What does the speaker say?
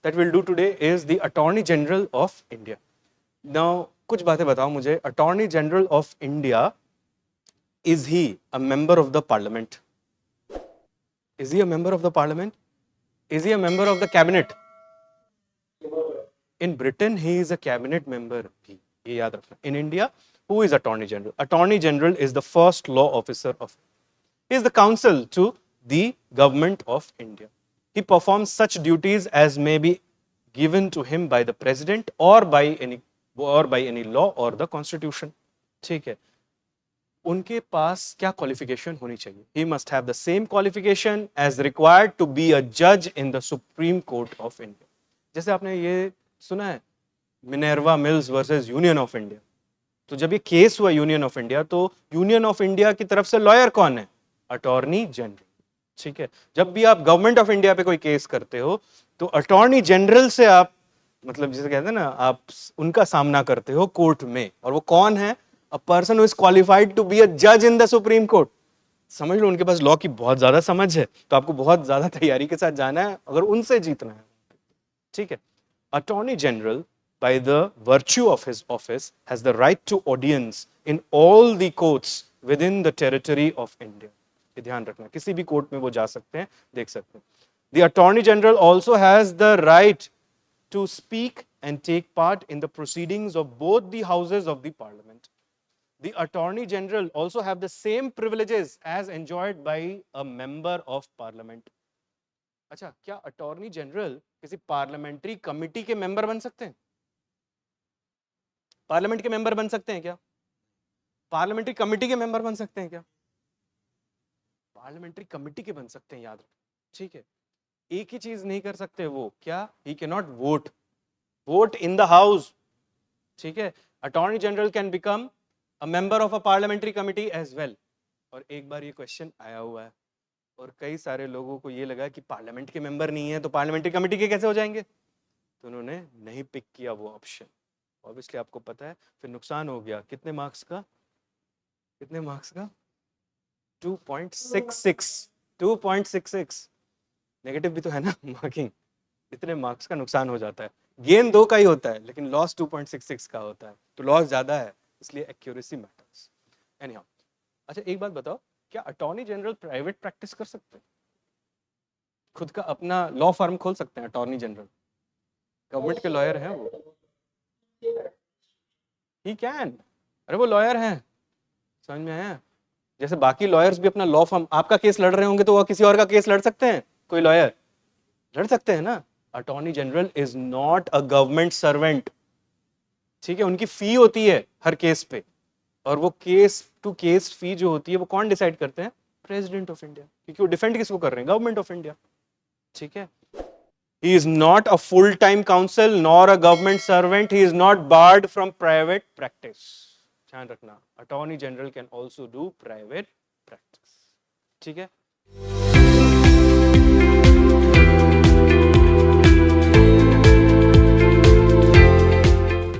that we'll do today is the Attorney General of India. Now, कुछ बातें बताओ मुझे. Attorney General of India, is he a member of the Parliament? Is he a member of the Parliament? Is he a member of the Cabinet? In Britain, he is a cabinet member. ये याद रखना. In India, who is Attorney General? Attorney General is the first law officer of. He is the counsel to the government of India. He performs such duties as may be given to him by the president or by any law or the constitution. ठीक है. उनके पास क्या qualification होनी चाहिए? He must have the same qualification as required to be a judge in the Supreme Court of India. जैसे आपने ये सुना है Minerva mills versus union of India. तो जब ये केस हुआ यूनियन ऑफ इंडिया, तो यूनियन ऑफ इंडिया की तरफ से लॉयर कौन है? Attorney general. ठीक है. जब भी आप गवर्नमेंट ऑफ इंडिया पे कोई केस करते हो तो अटॉर्नी जनरल से आप, मतलब जिसे कहते हैं ना, आप उनका सामना करते हो कोर्ट में. और वो कौन है? A person who is qualified to be a जज इन द सुप्रीम कोर्ट. समझ लो, उनके पास लॉ की बहुत ज्यादा समझ है, तो आपको बहुत ज्यादा तैयारी के साथ जाना है अगर उनसे जीतना है. ठीक है. Attorney General, by the virtue of his office, has the right to audience in all the courts within the territory of India. ये ध्यान रखना, किसी भी कोर्ट में वो जा सकते हैं, देख सकते हैं. The Attorney General also has the right to speak and take part in the proceedings of both the houses of the Parliament. The Attorney General also have the same privileges as enjoyed by a member of Parliament. अच्छा, क्या attorney general किसी parliamentary committee के member बन सकते हैं? Parliament के member बन सकते हैं क्या? पार्लियामेंट्री कमिटी के मेंबर बन सकते हैं क्या? पार्लियामेंट्री कमिटी के बन सकते हैं, याद रखो. ठीक है. एक ही चीज नहीं कर सकते वो, क्या? He can not vote in the house. ठीक है. Attorney general can become a member of a parliamentary committee as well. और एक बार ये क्वेश्चन आया हुआ है और कई सारे लोगों को ये लगा कि पार्लियामेंट के मेंबर नहीं है तो पार्लियामेंट्री कमेटी के कैसे हो जाएंगे, तो उन्होंने नहीं पिक किया वो ऑप्शन. ऑब्वियसली आपको पता है, फिर नुकसान हो गया. कितने मार्क्स का? 2.66. नेगेटिव भी तो है ना मार्किंग. इतने मार्क्स का नुकसान हो जाता है. गेन 2 का ही होता है लेकिन लॉस 2.66 का होता है, तो लॉस ज्यादा है, इसलिए एक्यूरेसी मैटर्स. एनीहाउ, अच्छा एक बात बताओ, क्या अटॉर्नी जनरल प्राइवेट प्रैक्टिस कर सकते हैं? खुद का अपना लॉ फर्म खोल सकते हैं अटॉर्नी जनरल? गवर्नमेंट के लॉयर हैं वो. He can. अरे वो लॉयर हैं, समझ में आया? जैसे बाकी लॉयर्स भी अपना लॉ फर्म, आपका केस लड़ रहे होंगे तो वो किसी और का केस लड़ सकते हैं. कोई लॉयर लड़ सकते हैं ना. Attorney general is not a government servant. ठीक है. उनकी फी होती है हर केस पे, और वो केस टू केस फी जो होती है वो कौन डिसाइड करते हैं? प्रेसिडेंट ऑफ इंडिया, क्योंकि वो डिफेंड किसको कर रहे हैं? Government of India. ठीक है. He is not a full-time counsel nor a government servant. He is not barred from private practice. ध्यान रखना, Attorney General can also do private practice. ठीक है.